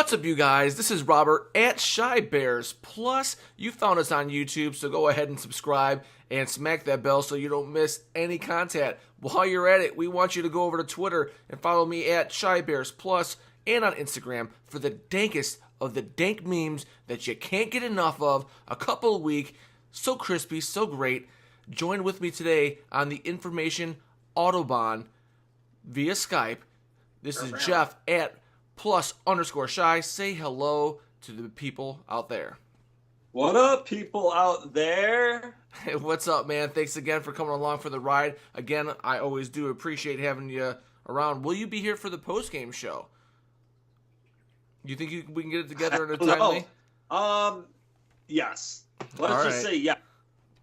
What's up, you guys? This is Robert at Shy Bears. Plus, you found us on YouTube, so go ahead and subscribe and smack that bell so you don't miss any content. While you're at it, we want you to go over to Twitter and follow me at Shy Bears Plus and on Instagram for the dankest of the dank memes that you can't get enough of. A couple a week, so crispy, so great. Join with me today on the Information Autobahn via Skype. This is Jeff at +_shy. Say hello to the people out there. What up, people out there? Hey, what's up, man? Thanks again for coming along for the ride. Again, I always do appreciate having you around. Will you be here for the post-game show? You think we can get it together in a timely? Yes. Let's just say yeah.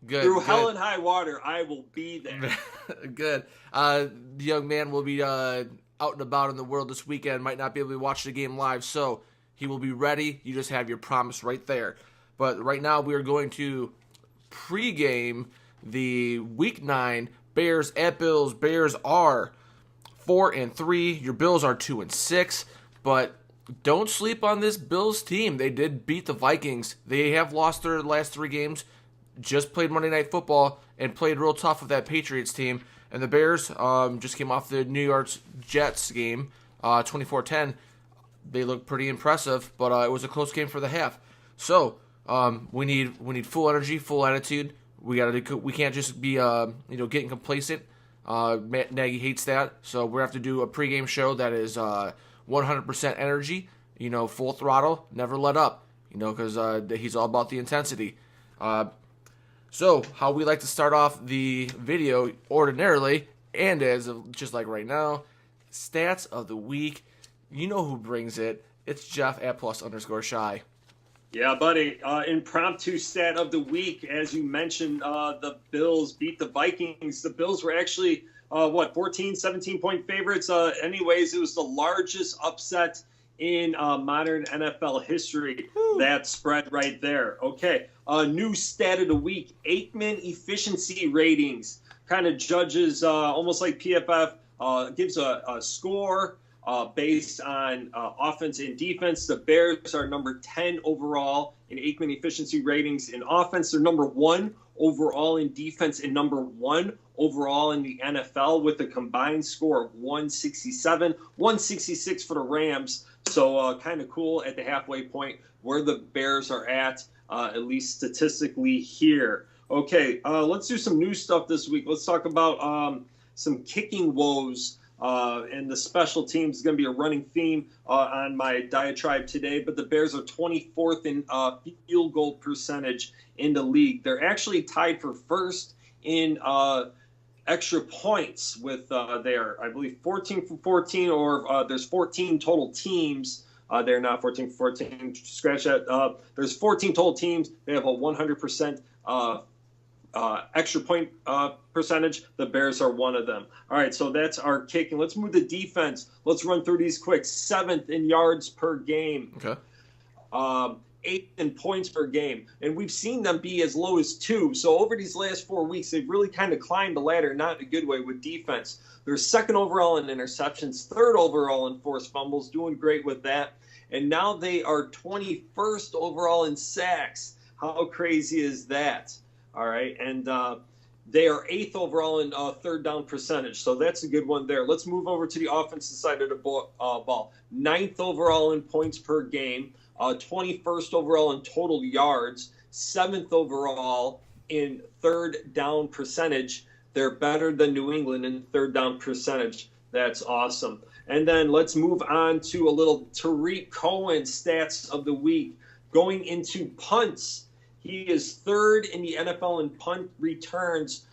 Good. Through hell and high water, I will be there. Good. The young man will be out and about in the world this weekend, might not be able to watch the game live, so he will be ready. You just have your promise right there. But right now we are going to pregame the Week 9 Bears at Bills. Bears are 4-3. Your Bills are 2-6. But don't sleep on this Bills team. They did beat the Vikings. They have lost their last 3 games. Just played Monday Night Football and played real tough with that Patriots team. And the Bears just came off the New York Jets game, 24-10. They looked pretty impressive, but it was a close game for the half. So we need full energy, full attitude. We can't just be getting complacent. Matt Nagy hates that, so we have to do a pregame show that is 100% energy. Full throttle, never let up. Because he's all about the intensity. So, how we like to start off the video ordinarily, and as of just like right now, stats of the week. You know who brings it. It's Jeff at +_shy. Yeah, buddy. Impromptu stat of the week. As you mentioned, the Bills beat the Vikings. The Bills were actually, 14, 17-point favorites. Anyways, it was the largest upset in modern NFL history. Woo. That spread right there. Okay. New stat of the week, Aikman efficiency ratings. Kind of judges, almost like PFF, gives a score based on offense and defense. The Bears are number 10 overall in Aikman efficiency ratings. In offense, they're number 1 overall in defense and number 1 overall in the NFL with a combined score of 167, 166 for the Rams. So kind of cool at the halfway point where the Bears are at least statistically here. Okay, let's do some new stuff this week. Let's talk about some kicking woes. And the special teams is going to be a running theme on my diatribe today. But the Bears are 24th in field goal percentage in the league. They're actually tied for first in extra points with their, I believe, 14 for 14, or there's 14 total teams. They're not 14 for 14. Scratch that. There's 14 total teams. They have a 100% extra point percentage. The Bears are one of them. All right, so that's our kicking. Let's move to defense. Let's run through these quick. 7th in yards per game. Okay. 8th in points per game. And we've seen them be as low as 2. So over these last 4 weeks, they've really kind of climbed the ladder, not in a good way with defense. They're 2nd overall in interceptions, 3rd overall in forced fumbles, doing great with that. And now they are 21st overall in sacks. How crazy is that? All right, and They are 8th overall in third down percentage, so that's a good one there. Let's move over to the offensive side of the ball. 9th overall in points per game, 21st overall in total yards, 7th overall in third down percentage. They're better than New England in third down percentage. That's awesome. And then let's move on to a little Tariq Cohen stats of the week. Going into punts, he is third in the NFL in punt returns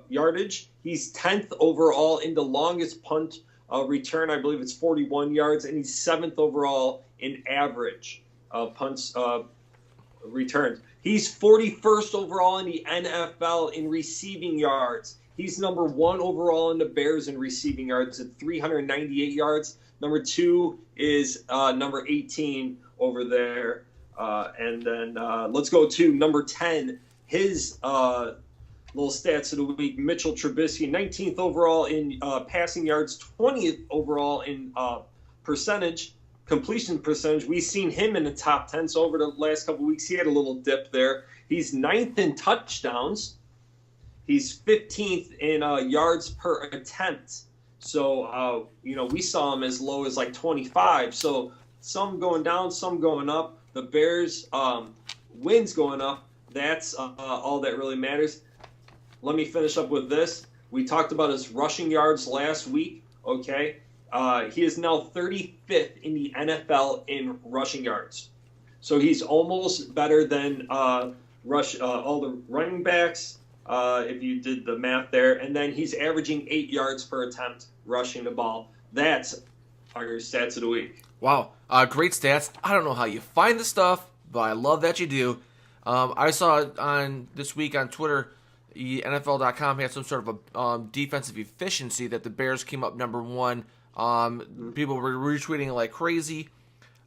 yardage. He's 10th overall in the longest punt return. I believe it's 41 yards. And he's 7th overall in average punts returns. He's 41st overall in the NFL in receiving yards. He's number 1 overall in the Bears in receiving yards at 398 yards. Number 2 is number 18 over there. And then let's go to number 10. His little stats of the week, Mitchell Trubisky, 19th overall in passing yards, 20th overall in completion percentage. We've seen him in the top 10. So over the last couple of weeks, he had a little dip there. He's 9th in touchdowns. He's 15th in yards per attempt. So, we saw him as low as like 25. So some going down, some going up. The Bears wins going up. That's all that really matters. Let me finish up with this. We talked about his rushing yards last wek. Okay. He is now 35th in the NFL in rushing yards. So he's almost better than all the running backs, if you did the math there. And then he's averaging 8 yards per attempt rushing the ball. That's our stats of the week. Wow, great stats. I don't know how you find the stuff, but I love that you do. I saw on this week on Twitter, NFL.com had some sort of a defensive efficiency that the Bears came up number 1. People were retweeting it like crazy.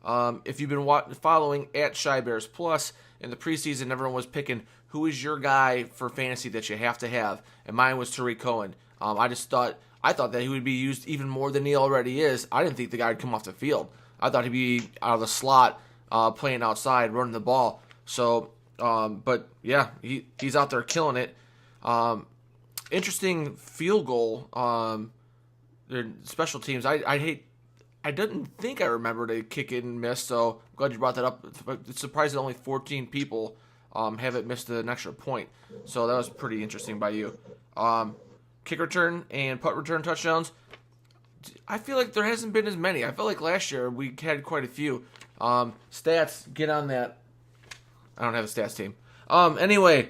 If you've been following at Shy Bears Plus in the preseason, everyone was picking who is your guy for fantasy that you have to have, and mine was Tariq Cohen. I thought that he would be used even more than he already is. I didn't think the guy would come off the field. I thought he'd be out of the slot, playing outside, running the ball. So, but yeah, he's out there killing it. Interesting field goal. Their special teams. I didn't think I remembered a kick and miss. So I'm glad you brought that up. It's surprising only 14 people have it missed an extra point. So that was pretty interesting by you. Kick return and punt return touchdowns. I feel like there hasn't been as many. I felt like last year we had quite a few. Stats, get on that. I don't have a stats team. Anyway,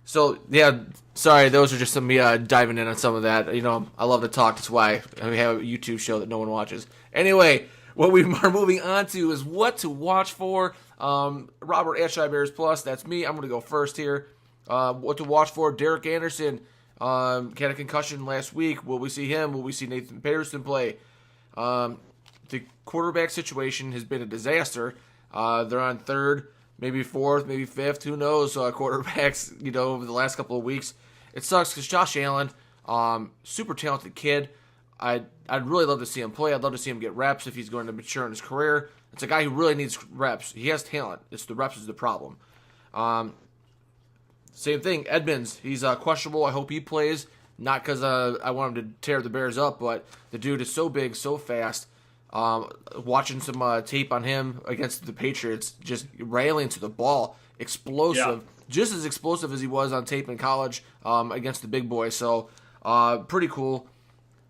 so yeah, sorry, those are just some me diving in on some of that. I love to talk. That's why we have a YouTube show that no one watches. Anyway, what we are moving on to is what to watch for. Robert at Shy Bears Plus, that's me. I'm going to go first here. What to watch for? Derek Anderson. Had a concussion last week. Will we see him? Will we see Nathan Peterson play? The quarterback situation has been a disaster. They're on third, maybe fourth, maybe fifth. Who knows? Quarterbacks, over the last couple of weeks. It sucks because Josh Allen, super talented kid. I'd really love to see him play. I'd love to see him get reps if he's going to mature in his career. It's a guy who really needs reps. He has talent. It's the reps is the problem. Same thing, Edmonds. He's questionable. I hope he plays. Not because I want him to tear the Bears up, but the dude is so big, so fast. Watching some tape on him against the Patriots, just railing to the ball. Explosive. Yeah. Just as explosive as he was on tape in college against the big boys. So, pretty cool.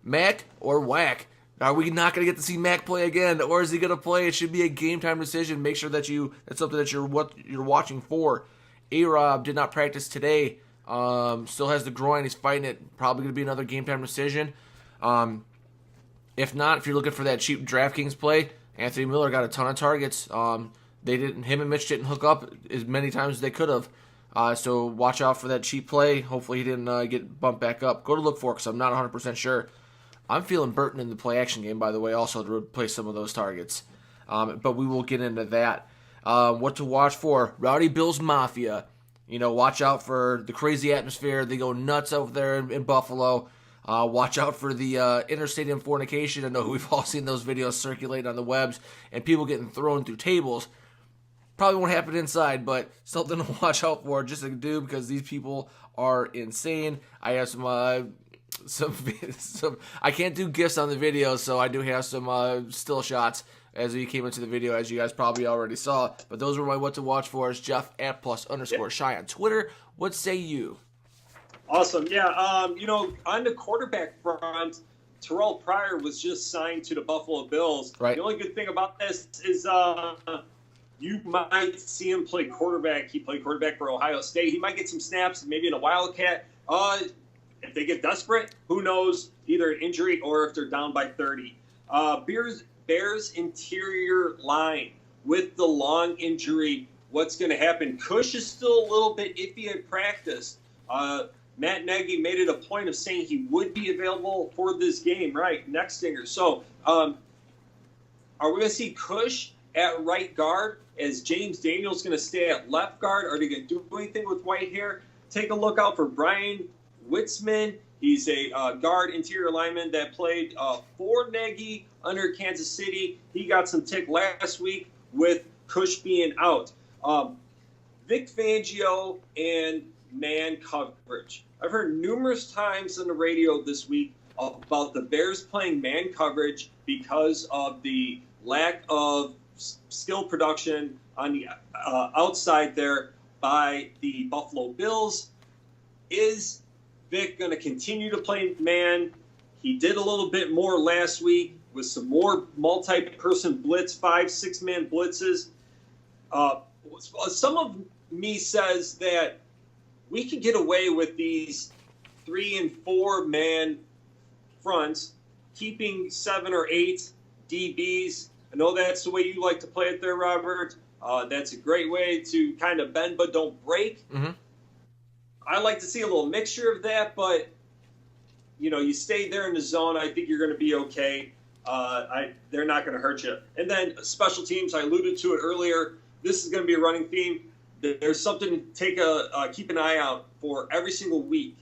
Mac or Whack? Are we not going to get to see Mac play again? Or is he going to play? It should be a game-time decision. Make sure that that's something that you're watching for. A-Rob did not practice today. Still has the groin. He's fighting it. Probably going to be another game-time decision. If not, if you're looking for that cheap DraftKings play, Anthony Miller got a ton of targets. Him and Mitch didn't hook up as many times as they could have. So watch out for that cheap play. Hopefully he didn't get bumped back up. Go to look for it because I'm not 100% sure. I'm feeling Burton in the play-action game, by the way, also to replace some of those targets. But we will get into that. What to watch for? Rowdy Bill's Mafia. Watch out for the crazy atmosphere. They go nuts over there in Buffalo. Watch out for the interstadium fornication. I know we've all seen those videos circulate on the webs and people getting thrown through tables. Probably won't happen inside, but something to watch out for just to do because these people are insane. I have some I can't do GIFs on the video, so I do have some still shots as we came into the video, as you guys probably already saw. But those were my what to watch for. Jeff at +_shy on Twitter. What say you? Awesome. Yeah. On the quarterback front, Terrell Pryor was just signed to the Buffalo Bills. Right. The only good thing about this is you might see him play quarterback. He played quarterback for Ohio State. He might get some snaps, maybe in a Wildcat. If they get desperate, who knows? Either an injury or if they're down by 30. Bears interior line with the long injury. What's going to happen? Cush is still a little bit iffy at practice. Matt Nagy made it a point of saying he would be available for this game, right? Next stinger. So, are we going to see Cush at right guard as James Daniels going to stay at left guard? Are they going to do anything with Whitehair? Take a look out for Brian Witzman. He's a guard interior lineman that played for Nagy under Kansas City. He got some tick last week with Cush being out. Vic Fangio and man coverage. I've heard numerous times on the radio this week about the Bears playing man coverage because of the lack of skill production on the outside there by the Buffalo Bills. Is Vic going to continue to play man? He did a little bit more last week with some more multi-person blitz, 5-6-man blitzes. Some of me says that we could get away with these 3 and 4 man fronts, keeping 7 or 8 DBs. I know that's the way you like to play it there, Robert. That's a great way to kind of bend but don't break. Mm-hmm. I like to see a little mixture of that, but you stay there in the zone. I think you're going to be okay. They're not going to hurt you. And then special teams, I alluded to it earlier. This is going to be a running theme. There's something to keep an eye out for every single week.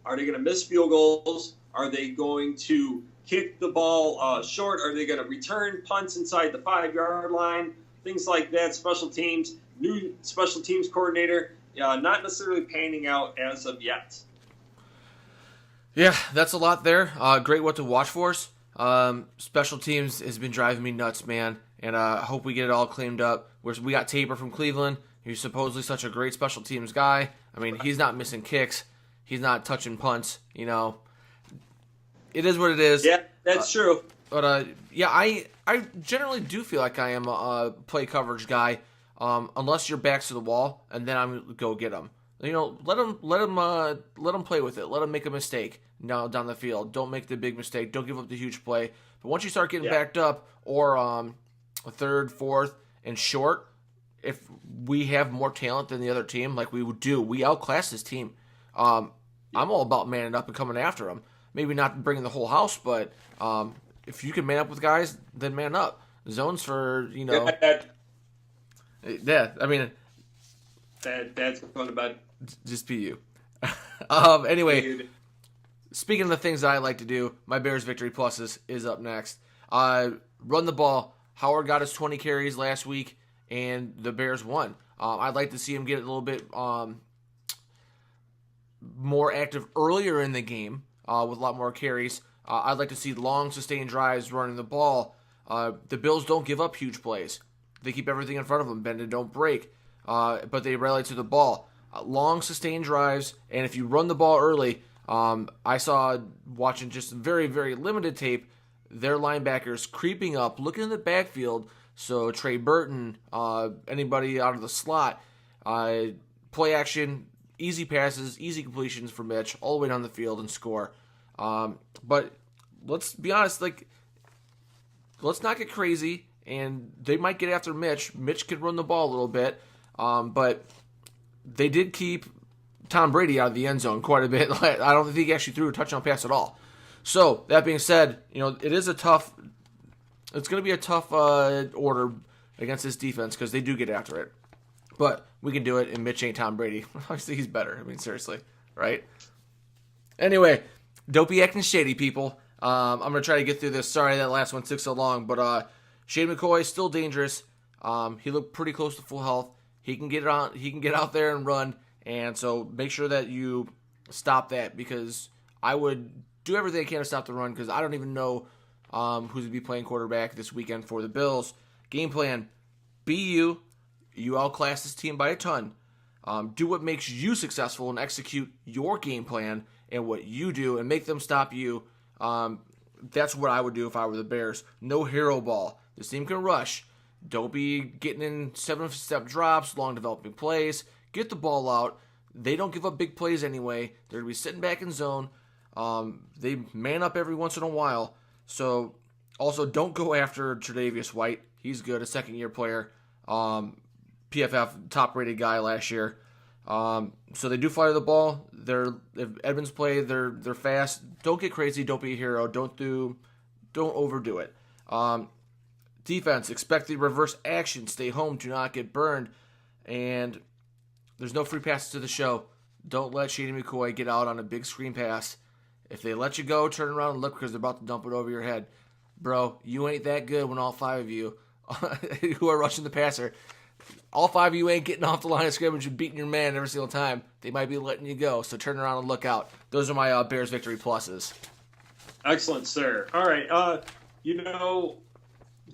Are they going to miss field goals? Are they going to kick the ball short? Are they going to return punts inside the 5-yard line? Things like that. Special teams, new special teams coordinator, not necessarily panning out as of yet. Yeah, that's a lot there. Great what to watch for us. Special teams has been driving me nuts, man. And I hope we get it all cleaned up. We got Tabor from Cleveland. He's supposedly such a great special teams guy. I mean, he's not missing kicks. He's not touching punts. It is what it is. Yeah, that's true. But I generally do feel like I am a play coverage guy, unless your back's to the wall, and then I'm gonna go get them. Let him play with it. Let him make a mistake down the field. Don't make the big mistake. Don't give up the huge play. But once you start getting backed up, or a third, fourth, and short, if we have more talent than the other team, like we would do, we outclass this team. I'm all about manning up and coming after them. Maybe not bringing the whole house, but if you can man up with guys, then man up. Zones for, Yeah, I mean... That's going about... Just be you. Anyway, speaking of the things that I like to do, my Bears Victory Pluses is up next. Run the ball. Howard got his 20 carries last week, and the Bears won. I'd like to see him get a little bit more active earlier in the game with a lot more carries. I'd like to see long, sustained drives running the ball. The Bills don't give up huge plays. They keep everything in front of them, bend and don't break. But they rally to the ball. Long, sustained drives, and if you run the ball early, I saw, watching just very, very limited tape, their linebackers creeping up, looking in the backfield. So Trey Burton, anybody out of the slot, play action, easy passes, easy completions for Mitch, all the way down the field and score. But let's be honest, let's not get crazy, and they might get after Mitch. Mitch could run the ball a little bit, but they did keep Tom Brady out of the end zone quite a bit. I don't think he actually threw a touchdown pass at all. So, that being said, it's going to be a tough order against this defense because they do get after it. But we can do it, and Mitch ain't Tom Brady. Obviously, he's better. I mean, seriously, right? Anyway, don't be acting shady, people. I'm going to try to get through this. Sorry that last one took so long, but Shane McCoy is still dangerous. He looked pretty close to full health. He can get it on. He can get out there and run. And so make sure that you stop that, because I would do everything I can to stop the run, because I don't even know who's going to be playing quarterback this weekend for the Bills. Game plan: be you. You outclass this team by a ton. Do what makes you successful and execute your game plan and what you do, and make them stop you. That's what I would do if I were the Bears. No hero ball. This team can rush. Don't be getting in 7-step drops, long developing plays. Get the ball out. They don't give up big plays anyway. They're going to be sitting back in zone. They man up every once in a while. So, also, don't go after Tre'Davious White. He's good, a second-year player. PFF top-rated guy last year. So they do fire the ball. If Edmonds play, they're fast. Don't get crazy. Don't be a hero. Don't overdo it. Defense, expect the reverse action. Stay home. Do not get burned. And there's no free passes to the show. Don't let Shady McCoy get out on a big screen pass. If they let you go, turn around and look, because they're about to dump it over your head. Bro, you ain't that good when all 5 of you who are rushing the passer, all 5 of you ain't getting off the line of scrimmage and beating your man every single time. They might be letting you go, so turn around and look out. Those are my Bears victory pluses. Excellent, sir. All right.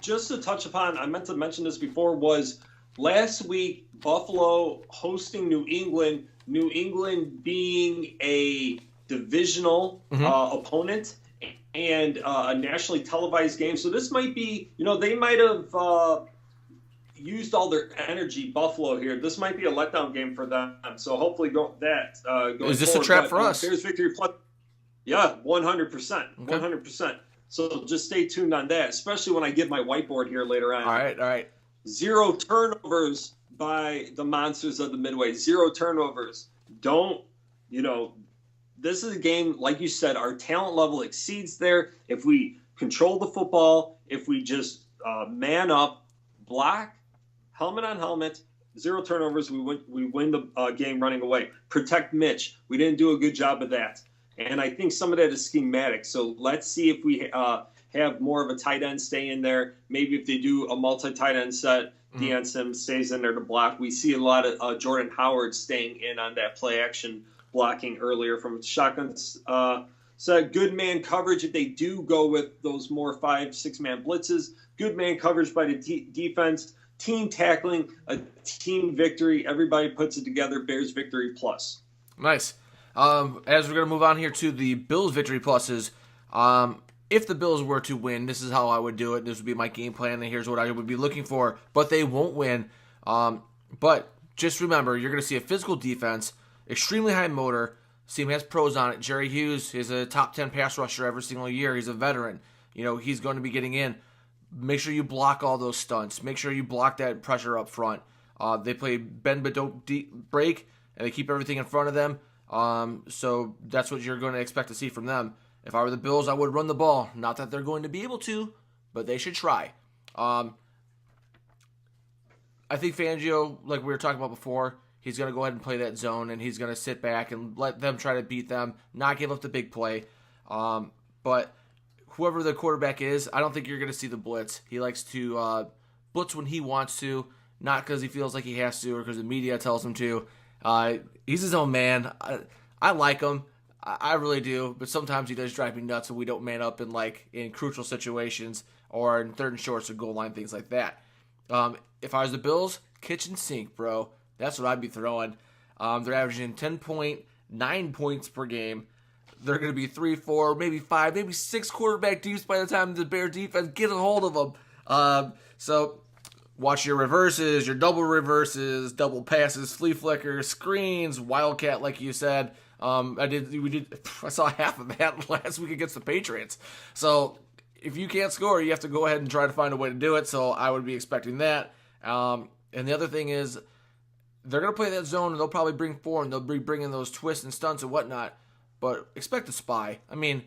Just to touch upon, I meant to mention this before, was last week Buffalo hosting New England, New England being a divisional opponent and a nationally televised game. So this might be, they might have used all their energy, Buffalo here. This might be a letdown game for them. So hopefully going Is this forward, a trap for us? Bears victory plus. Yeah, 100%. Okay. 100%. So just stay tuned on that, especially when I get my whiteboard here later on. All right. 0 turnovers by the Monsters of the Midway. 0 turnovers. This is a game, like you said, our talent level exceeds there. If we control the football, if we just man up, block, helmet on helmet, 0 turnovers, we win the game running away. Protect Mitch. We didn't do a good job of that. And I think some of that is schematic. So let's see if we have more of a tight end stay in there. Maybe if they do a multi-tight end set, Deion Sims stays in there to block. We see a lot of Jordan Howard staying in on that play action blocking earlier from shotguns. So good man coverage if they do go with those more 5-6 man blitzes. Good man coverage by the defense. Team tackling, a team victory. Everybody puts it together. Bears victory plus. Nice. As we're going to move on here to the Bills victory pluses, if the Bills were to win, this is how I would do it. This would be my game plan, and here's what I would be looking for. But they won't win. But just remember, you're going to see a physical defense, extremely high motor. This team has pros on it. Jerry Hughes is a top 10 pass rusher every single year. He's a veteran. He's going to be getting in. Make sure you block all those stunts. Make sure you block that pressure up front. They play bend but don't break, and they keep everything in front of them. So that's what you're going to expect to see from them. If I were the Bills, I would run the ball. Not that they're going to be able to, but they should try. I think Fangio, like we were talking about before, he's going to go ahead and play that zone, and he's going to sit back and let them try to beat them, not give up the big play. But whoever the quarterback is, I don't think you're going to see the blitz. He likes to blitz when he wants to, not because he feels like he has to or because the media tells him to. He's his own man. I like him. I really do. But sometimes he does drive me nuts when we don't man up in crucial situations or in third and shorts or goal line, things like that. If I was the Bills, kitchen sink, bro. That's what I'd be throwing. They're averaging 10.9 points per game. They're going to be 3, 4, maybe 5, maybe 6 quarterback deeps by the time the Bear defense get a hold of them. So watch your reverses, your double reverses, double passes, flea flickers, screens, wildcat, like you said. I saw half of that last week against the Patriots. So if you can't score, you have to go ahead and try to find a way to do it. So I would be expecting that. And the other thing is, they're going to play that zone, and they'll probably bring 4, and they'll be bringing those twists and stunts and whatnot. But expect a spy. I mean,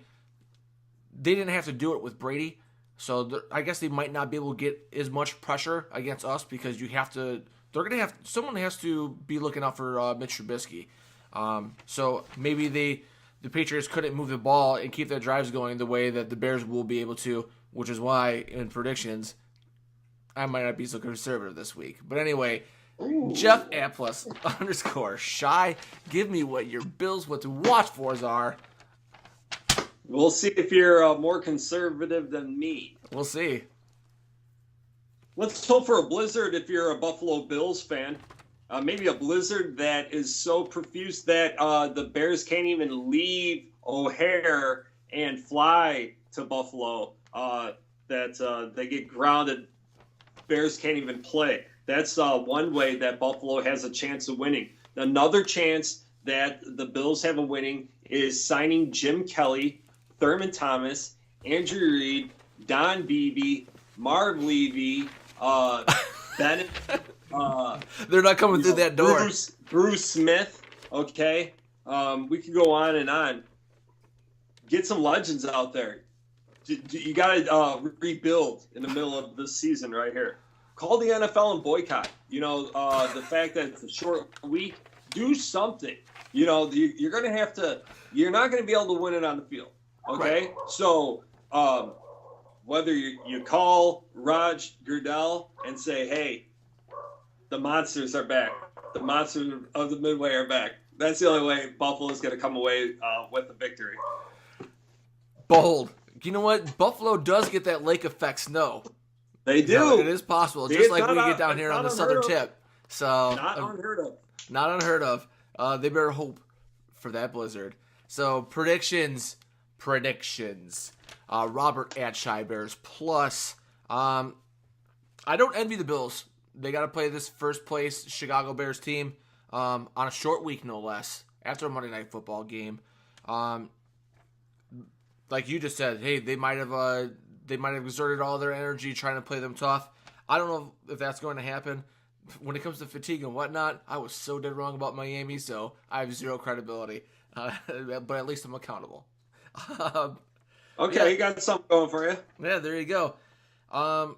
they didn't have to do it with Brady. So I guess they might not be able to get as much pressure against us because someone has to be looking out for Mitch Trubisky. So maybe the Patriots couldn't move the ball and keep their drives going the way that the Bears will be able to, which is why in predictions, I might not be so conservative this week. But anyway, Ooh. Jeff Atlas _ Shy. Give me what your Bills what to watch fors are. We'll see if you're more conservative than me. We'll see. Let's hope for a blizzard if you're a Buffalo Bills fan. Maybe a blizzard that is so profuse that the Bears can't even leave O'Hare and fly to Buffalo. That they get grounded. Bears can't even play. That's one way that Buffalo has a chance of winning. Another chance that the Bills have of winning is signing Jim Kelly, Thurman Thomas, Andrew Reid, Don Beebe, Marv Levy, Bennett. They're not coming through that door. Bruce Smith. Okay, we could go on and on. Get some legends out there. You got to rebuild in the middle of this season right here. Call the NFL and boycott. The fact that it's a short week, do something. You're going to have to. You're not going to be able to win it on the field. Okay, Right. So whether you call Raj Goodell and say, "Hey, the monsters are back. The monsters of the Midway are back." That's the only way Buffalo's going to come away with the victory. Bold. You know what? Buffalo does get that lake effect snow. They do. It is possible, just It's like we not get down here on the southern tip. So Not unheard of. Not unheard of. They better hope for that blizzard. So predictions. Robert at Shy Bears plus. I don't envy the Bills. They got to play this first place Chicago Bears team on a short week, no less, after a Monday Night Football game. Like you just said, hey, they might have exerted all their energy trying to play them tough. I don't know if that's going to happen. When it comes to fatigue and whatnot, I was so dead wrong about Miami, so I have zero credibility. But at least I'm accountable. Okay, yeah. You got something going for you. Yeah, there you go. I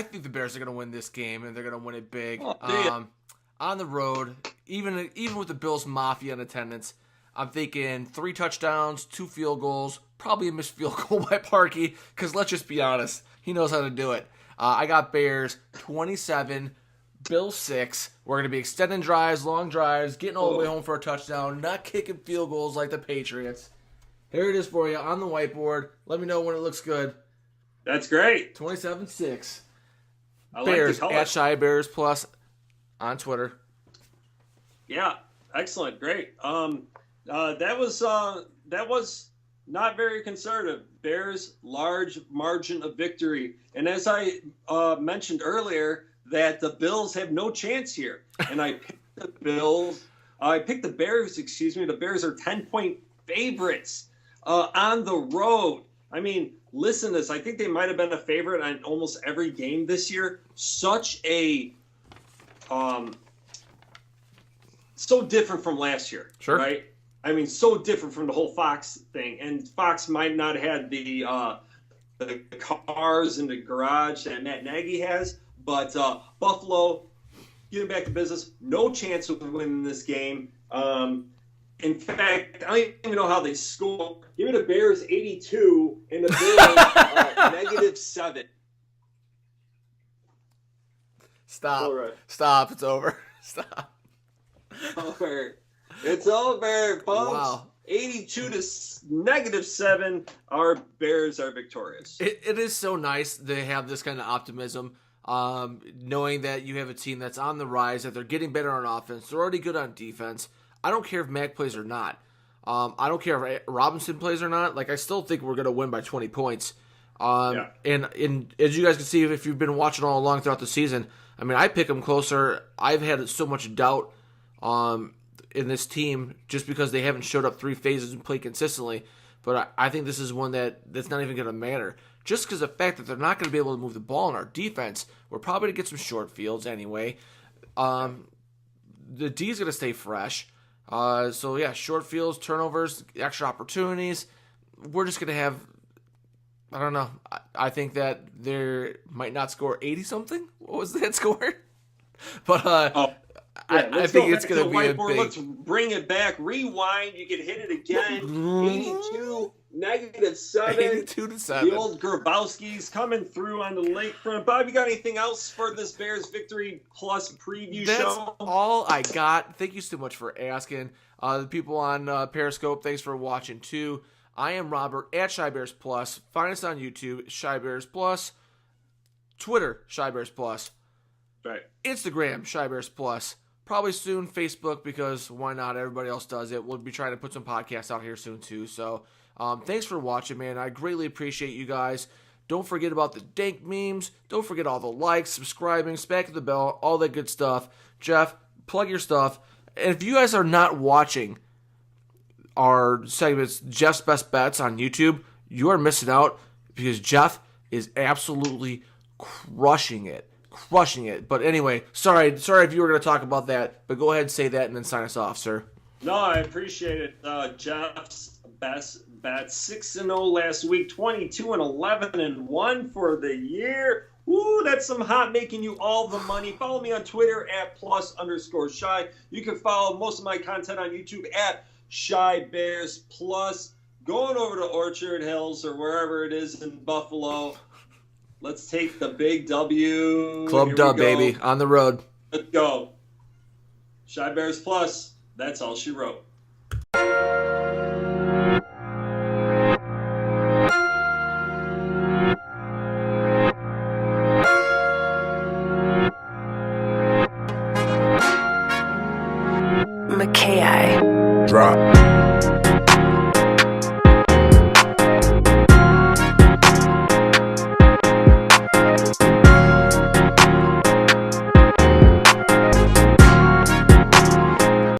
think the Bears are going to win this game, and they're going to win it big. On the road, even with the Bills Mafia in attendance, I'm thinking 3 touchdowns, 2 field goals, probably a missed field goal by Parkey, because let's just be honest, he knows how to do it. I got Bears 27, Bills 6. We're going to be extending drives, long drives, getting all the way home for a touchdown, not kicking field goals like the Patriots. Here it is for you on the whiteboard. Let me know when it looks good. That's great. 27-6. Bears at Shy Bears Plus on Twitter. Yeah, excellent, great. That was not very conservative. Bears large margin of victory, and as I mentioned earlier, that the Bills have no chance here, and I picked the Bills. I picked the Bears. Excuse me. The Bears are 10-point favorites on the road. I mean, listen to this. I think they might have been a favorite on almost every game this year. Such a so different from last year, Sure. Right? I mean, so different from the whole Fox thing. And Fox might not have had the cars in the garage that Matt Nagy has, but Buffalo, getting back to business, no chance of winning this game. In fact, I don't even know how they score. Give me the Bears 82 and the Bills -7. Stop. All right. Stop. It's over. Stop. Over. It's over, folks. Wow. 82 to -7. Our Bears are victorious. It is so nice to have this kind of optimism, knowing that you have a team that's on the rise, that they're getting better on offense. They're already good on defense. I don't care if Mac plays or not. I don't care if Robinson plays or not. Like, I still think we're going to win by 20 points. Yeah. And as you guys can see, if you've been watching all along throughout the season, I mean, I pick them closer. I've had so much doubt in this team just because they haven't showed up 3 phases and played consistently. But I think this is one that's not even going to matter. Just because of the fact that they're not going to be able to move the ball in our defense, we're probably going to get some short fields anyway. The D is going to stay fresh. So, yeah, short fields, turnovers, extra opportunities. We're just going to have, I don't know. I think that they might not score 80-something. What was that score? But I think it's going to be a big... Let's bring it back. Rewind. You can hit it again. 82. -7. 82-7. The old Grabowski's coming through on the lakefront. Bob, you got anything else for this Bears victory plus preview That's show? all I got. Thank you so much for asking. The people on Periscope, thanks for watching too. I am Robert at Shy Bears Plus. Find us on YouTube, Shy Bears Plus. Twitter, Shy Bears Plus. Right. Instagram, Shy Bears Plus. Probably soon Facebook, because why not? Everybody else does it. We'll be trying to put some podcasts out here soon too. So thanks for watching, man. I greatly appreciate you guys. Don't forget about the dank memes. Don't forget all the likes, subscribing, smacking the bell, all that good stuff. Jeff, plug your stuff. And if you guys are not watching our segments, Jeff's Best Bets on YouTube, you are missing out, because Jeff is absolutely crushing it. But anyway, sorry if you were going to talk about that, but go ahead and say that and then sign us off, sir. No, I appreciate it. Jeff's best bet, 6-0 last week, 22-11-1 for the year. Woo, that's some hot, making you all the money. Follow me on Twitter at +_shy. You can follow most of my content on YouTube at Shy Bears Plus. Going over to Orchard Hills or wherever it is in Buffalo. Let's take the big W. Club dub, baby, on the road. Let's go. Shy Bears Plus. That's all she wrote. McKay. Drop.